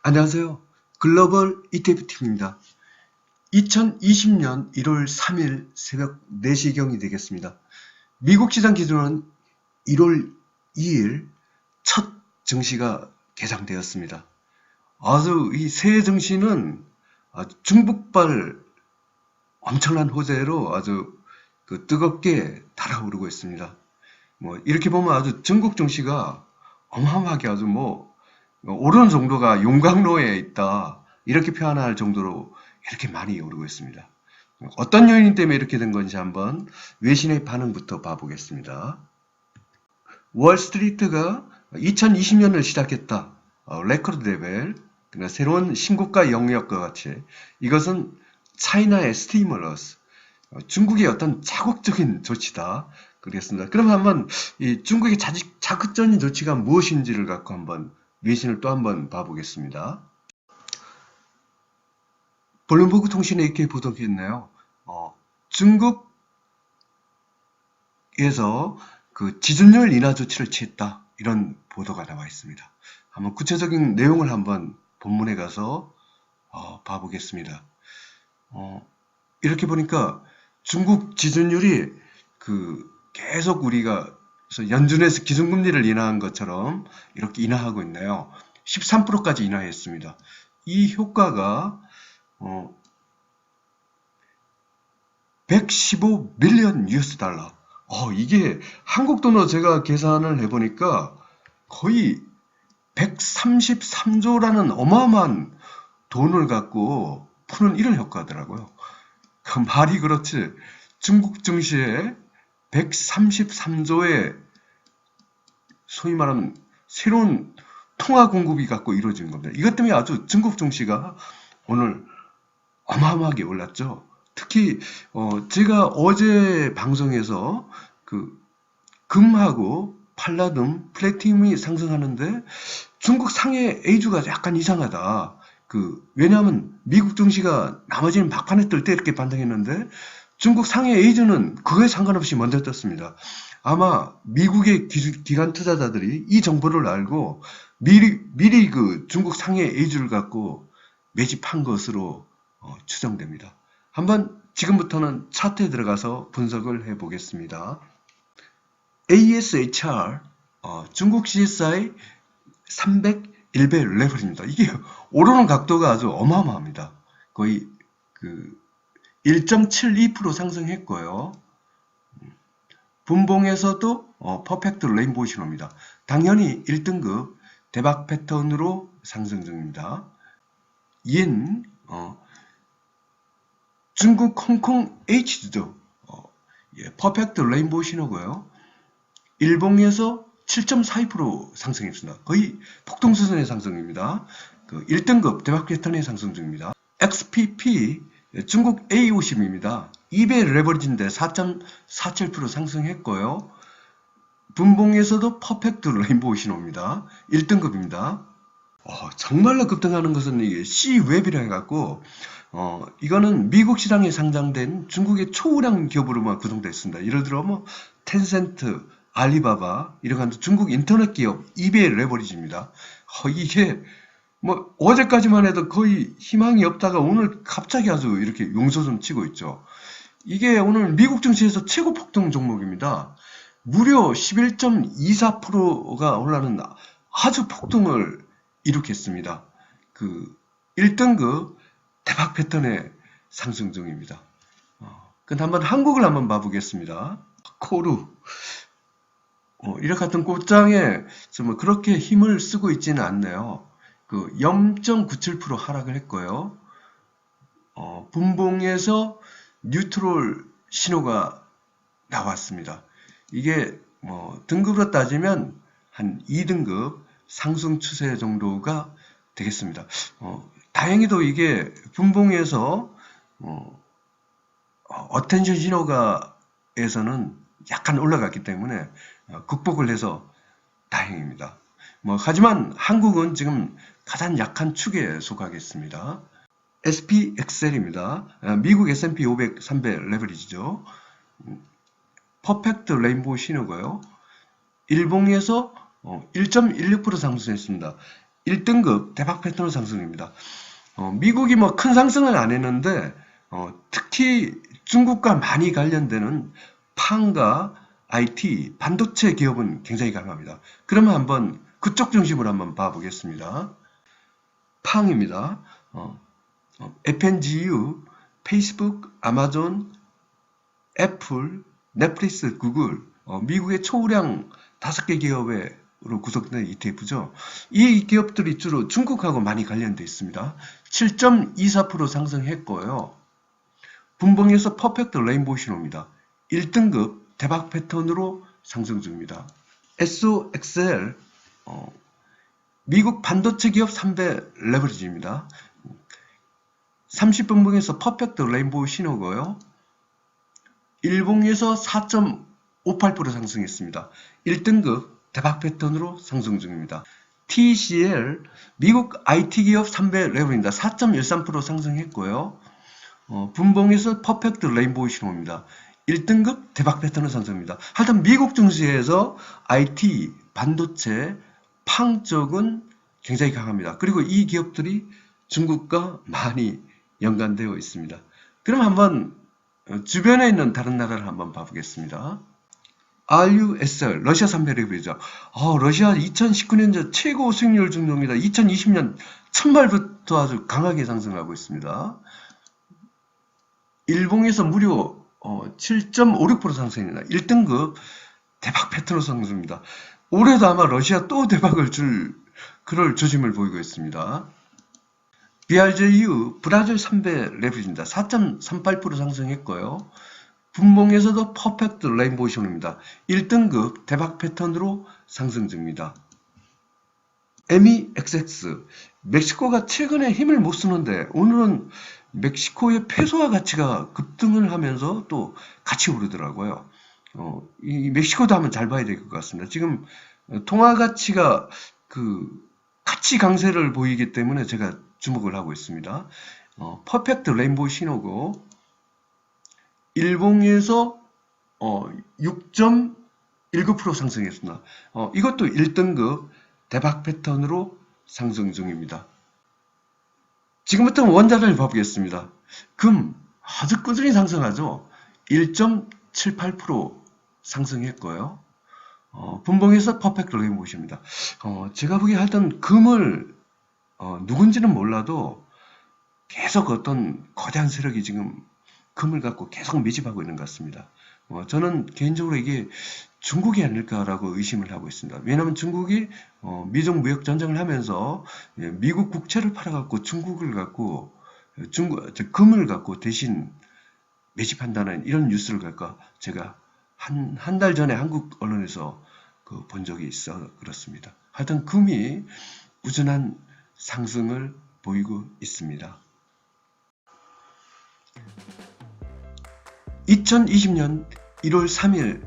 안녕하세요. 글로벌 ETF팀입니다. 2020년 1월 3일 새벽 4시경이 되겠습니다. 미국 시장 기준으로는 1월 2일 첫 증시가 개장되었습니다. 아주 이 새 증시는 아주 중북발 엄청난 호재로 아주 뜨겁게 달아오르고 있습니다. 이렇게 보면 아주 중국 증시가 어마어마하게 아주 오르는 정도가 용광로에 있다. 이렇게 표현할 정도로 이렇게 많이 오르고 있습니다. 어떤 요인 때문에 이렇게 된 건지 한번 외신의 반응부터 봐보겠습니다. 월스트리트가 2020년을 시작했다. 레코드 레벨, 그러니까 새로운 신고가 영역과 같이 이것은 차이나의 스티뮬러스, 중국의 어떤 자극적인 조치다. 그랬습니다. 그럼 한번 이 중국의 자극적인 조치가 무엇인지를 갖고 한번 외신을 또 한번 봐보겠습니다. 블룸버그 통신에 이렇게 보도했네요. 중국에서 지준율 인하 조치를 취했다. 이런 보도가 나와 있습니다. 한번 구체적인 내용을 한번 본문에 가서 봐보겠습니다. 이렇게 보니까 중국 지준율이 계속 우리가 연준에서 기준금리를 인하한 것처럼 이렇게 인하하고 있네요. 13%까지 인하했습니다. 이 효과가 115 밀리언 US 달러. 이게 한국 돈으로 제가 계산을 해보니까 거의 133조라는 어마어마한 돈을 갖고 푸는 이런 효과더라고요. 그 말이 그렇지. 중국 증시에 133조의 소위 말하면 새로운 통화 공급이 갖고 이루어진 겁니다. 이것 때문에 아주 중국 증시가 오늘 어마어마하게 올랐죠. 특히 제가 어제 방송에서 금하고 팔라듐, 플래티늄이 상승하는데 중국 상해 A주가 약간 이상하다. 왜냐하면 미국 증시가 나머지는 막판에 뜰 때 이렇게 반등했는데 중국 상해 A주는 그거에 상관없이 먼저 떴습니다. 아마 미국의 기관 투자자들이 이 정보를 알고 미리 중국 상해 A주를 갖고 매집한 것으로 추정됩니다. 한번 지금부터는 차트에 들어가서 분석을 해보겠습니다. ASHR 중국 CSI 301배 레벨입니다. 이게 오르는 각도가 아주 어마어마합니다. 거의 1.72% 상승했고요. 분봉에서도 퍼펙트 레인보우 신호입니다. 당연히 1등급 대박 패턴으로 상승 중입니다. 옌 중국 홍콩 H도 퍼펙트 레인보우 신호고요. 일봉에서 7.42% 상승했습니다. 거의 폭등 수준의 상승입니다. 1등급 대박 패턴의 상승 중입니다. XPP 중국 A50입니다. 2배 레버리지인데 4.47% 상승했고요. 분봉에서도 퍼펙트 레인보우 신호입니다. 1등급입니다. 정말로 급등하는 것은 이게 C웹이라 해갖고 이거는 미국 시장에 상장된 중국의 초우량 기업으로만 구성되어 있습니다. 예를 들어 텐센트, 알리바바 이런 중국 인터넷 기업 2배의 레버리지입니다. 이게 어제까지만 해도 거의 희망이 없다가 오늘 갑자기 아주 이렇게 용서좀 치고 있죠. 이게 오늘 미국 증시에서 최고 폭등 종목입니다. 무려 11.24%가 올라는 아주 폭등을 일으켰습니다. 1등급 대박 패턴의 상승 중입니다. 근데 한국을 한번 봐보겠습니다. 코루 이렇게 같은 꽃장에 그렇게 힘을 쓰고 있지는 않네요. 0.97% 하락을 했고요. 분봉에서 뉴트럴 신호가 나왔습니다. 이게 등급으로 따지면 한 2등급 상승 추세 정도가 되겠습니다. 다행히도 이게 분봉에서 어텐션 신호가에서는 약간 올라갔기 때문에 극복을 해서 다행입니다. 하지만 한국은 지금 가장 약한 축에 속하겠습니다. SPXL입니다. 미국 S&P 500 3배 레버리지죠. 퍼펙트 레인보우 신호고요. 일봉에서 1.16% 상승했습니다. 1등급 대박 패턴 상승입니다. 미국이 뭐 큰 상승은 안 했는데 특히 중국과 많이 관련되는 팡과 IT, 반도체 기업은 굉장히 강합니다. 그러면 한번 그쪽 중심으로 한번 봐보겠습니다. 팡입니다. FNGU, 페이스북, 아마존, 애플, 넷플릭스, 구글, 미국의 초우량 5개 기업으로 구성된 ETF죠. 이 기업들이 주로 중국하고 많이 관련되어 있습니다. 7.24% 상승했고요. 분봉에서 퍼펙트 레인보우 신호입니다. 1등급 대박 패턴으로 상승 중입니다. SOXL, 미국 반도체 기업 3배 레버리지입니다. 30분봉에서 퍼펙트 레인보우 신호고요. 일봉에서 4.58% 상승했습니다. 1등급 대박 패턴으로 상승 중입니다. TCL, 미국 IT 기업 3배 레버리입니다. 4.13% 상승했고요. 분봉에서 퍼펙트 레인보우 신호입니다. 1등급 대박 패턴으로 상승입니다. 하여튼 미국 증시에서 IT, 반도체, 팡 쪽은 굉장히 강합니다. 그리고 이 기업들이 중국과 많이 연관되어 있습니다. 그럼 한번 주변에 있는 다른 나라를 한번 봐보겠습니다. RUSL, 러시아 3배 레버리죠. 러시아 2019년 최고 수익률 중입니다. 2020년 첫말부터 아주 강하게 상승하고 있습니다. 일봉에서 무려 7.56% 상승입니다. 1등급 대박 패턴으로 상승입니다. 올해도 아마 러시아 또 대박을 줄 그럴 조짐을 보이고 있습니다. BRJU 브라질 3배 레버리지입니다. 4.38% 상승했고요. 분봉에서도 퍼펙트 레인보우 신호입니다. 1등급 대박 패턴으로 상승 중입니다. MEXX, 멕시코가 최근에 힘을 못 쓰는데 오늘은 멕시코의 페소화 가치가 급등을 하면서 또 같이 오르더라고요. 이 멕시코도 한번 잘 봐야 될 것 같습니다. 지금 통화 가치가 가치 강세를 보이기 때문에 제가 주목을 하고 있습니다. 퍼펙트 레인보우 신호고 일봉에서 6.19% 상승했습니다. 이것도 1등급 대박 패턴으로 상승 중입니다. 지금부터 원자를 봐보겠습니다. 금 아주 꾸준히 상승하죠. 1.78% 상승했고요. 분봉에서 퍼펙트 레인보우입니다. 제가 보기에 하여튼 금을 누군지는 몰라도 계속 어떤 거대한 세력이 지금 금을 갖고 계속 매집하고 있는 것 같습니다. 저는 개인적으로 이게 중국이 아닐까라고 의심을 하고 있습니다. 왜냐하면 중국이 미중 무역 전쟁을 하면서 미국 국채를 팔아갖고 중국을 갖고 금을 갖고 대신 매집한다는 이런 뉴스를 갖고 제가 한 달 전에 한국 언론에서 본 적이 있어 그렇습니다. 하여튼 금이 꾸준한 상승을 보이고 있습니다. 2020년 1월 3일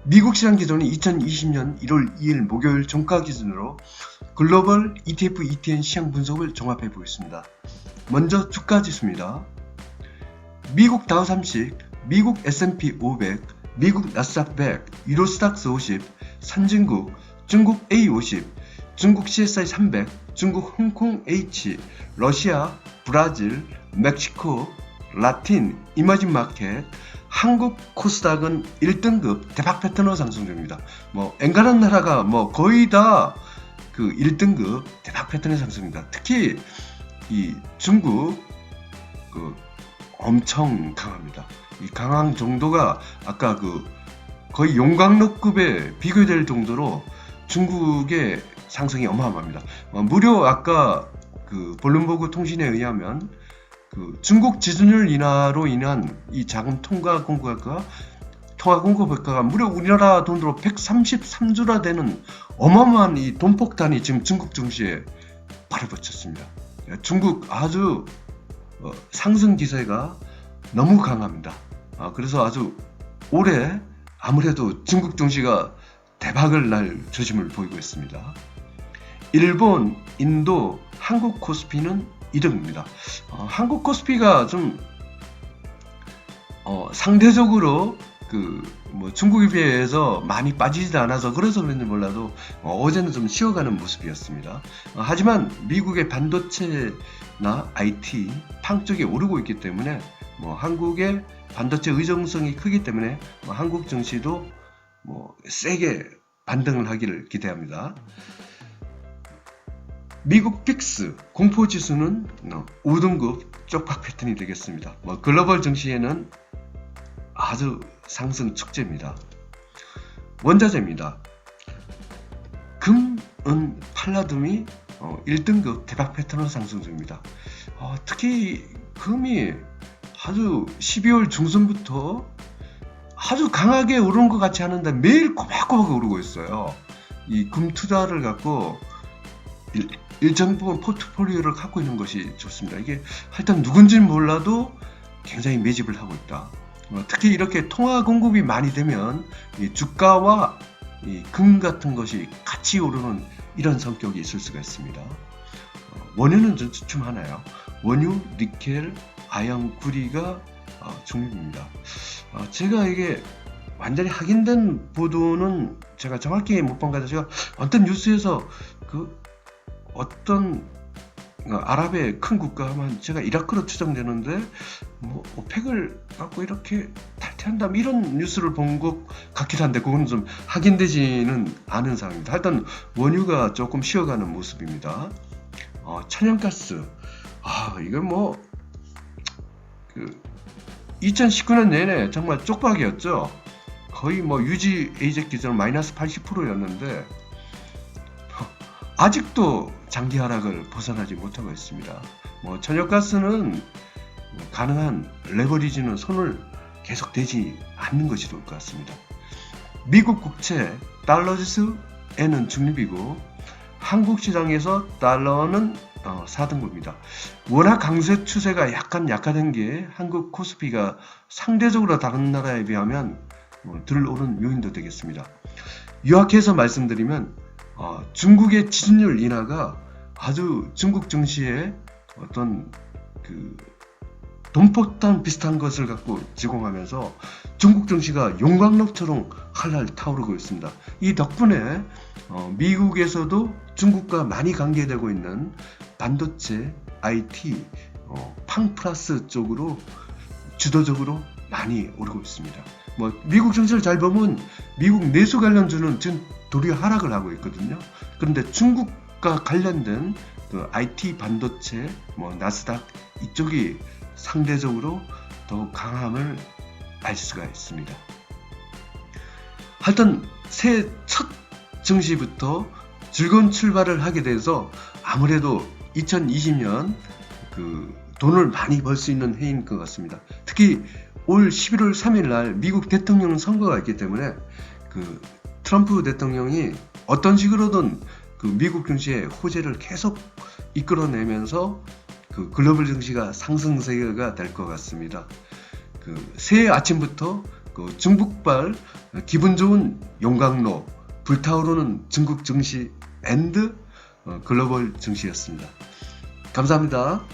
미국 시장 기준이 2020년 1월 2일 목요일 종가 기준으로 글로벌 ETF, ETN 시장 분석을 종합해 보겠습니다. 먼저 주가 지수입니다. 미국 다우30, 미국 S&P 500, 미국 나스닥 100, 유로스닥스 50, 선진국, 중국 A50, 중국 CSI 300, 중국 홍콩 H, 러시아, 브라질, 멕시코, 라틴, 이머징 마켓, 한국 코스닥은 1등급 대박 패턴으로 상승 중입니다. 엔간한 나라가 거의 다 1등급 대박 패턴의 상승입니다. 특히 이 중국 엄청 강합니다. 이 강한 정도가 아까 거의 용광로급에 비교될 정도로 중국의 상승이 어마어마합니다. 무려 아까 블룸버그 통신에 의하면 중국 지준율 인하로 인한 이 자금 통화 공급가 무려 우리나라 돈으로 133조나 되는 어마어마한 이 돈폭탄이 지금 중국 증시에 발아붙였습니다. 중국 아주 상승 기세가 너무 강합니다. 그래서 아주 올해 아무래도 중국 증시가 대박을 날 조짐을 보이고 있습니다. 일본, 인도, 한국 코스피는 2등입니다. 한국 코스피가 좀 상대적으로 뭐 중국에 비해서 많이 빠지지 않아서 그래서 그런지 몰라도 어제는 좀 쉬어가는 모습이었습니다. 하지만 미국의 반도체나 IT, 팡 쪽이 오르고 있기 때문에 한국의 반도체 의존성이 크기 때문에 한국 증시도 세게 반등을 하기를 기대합니다. 미국 빅스 공포지수는 5등급 쪽박 패턴이 되겠습니다. 글로벌 증시에는 아주 상승 축제입니다. 원자재입니다. 금, 은, 팔라듐이 1등급 대박 패턴으로 상승 중입니다. 특히 금이 아주 12월 중순부터 아주 강하게 오르는 것 같지 않은데 매일 꼬박꼬박 오르고 있어요. 이 금 투자를 갖고 일정 부분 포트폴리오를 갖고 있는 것이 좋습니다. 이게 하여튼 누군지는 몰라도 굉장히 매집을 하고 있다. 특히 이렇게 통화 공급이 많이 되면 이 주가와 이 금 같은 것이 같이 오르는 이런 성격이 있을 수가 있습니다. 원유는 좀 하나요. 원유, 니켈, 아연, 구리가 중립입니다. 제가 이게 완전히 확인된 보도는 제가 정확히 못 본 것 같아요. 제가 어떤 뉴스에서 어떤 아랍의 큰 국가 하면 제가 이라크로 추정되는데 오펙을 갖고 이렇게 탈퇴한다면 이런 뉴스를 본 것 같기도 한데 그건 좀 확인되지는 않은 상황입니다. 하여튼 원유가 조금 쉬어가는 모습입니다. 천연가스 이건 2019년 내내 정말 쪽박이었죠. 거의 유지 에이젝 기준 마이너스 80%였는데 아직도 장기 하락을 벗어나지 못하고 있습니다. 천연가스는 가능한 레버리지는 손을 계속 대지 않는 것이 좋을 것 같습니다. 미국 국채 달러지수에는 중립이고 한국 시장에서 달러는 4등급입니다. 워낙 강세 추세가 약간 약화된 게 한국 코스피가 상대적으로 다른 나라에 비하면 덜 오른 요인도 되겠습니다. 요약해서 말씀드리면 중국의 지준율 인하가 아주 중국 증시에 어떤 돈폭탄 비슷한 것을 갖고 제공하면서 중국 증시가 용광로처럼 활활 타오르고 있습니다. 이 덕분에 미국에서도 중국과 많이 관계되고 있는 반도체, IT, 팡 플러스 쪽으로 주도적으로 많이 오르고 있습니다. 미국 증시를 잘 보면 미국 내수 관련주는 지금 도리어 하락을 하고 있거든요. 그런데 중국과 관련된 IT 반도체, 나스닥 이쪽이 상대적으로 더욱 강함을 알 수가 있습니다. 하여튼 새해 첫 증시부터 즐거운 출발을 하게 돼서 아무래도 2020년 돈을 많이 벌 수 있는 해인 것 같습니다. 특히 올 11월 3일 날 미국 대통령 선거가 있기 때문에 트럼프 대통령이 어떤 식으로든 미국 증시의 호재를 계속 이끌어내면서 글로벌 증시가 상승세가 될 것 같습니다. 새해 아침부터 중국발 기분 좋은 용광로 불타오르는 중국 증시 앤드 글로벌 증시였습니다. 감사합니다.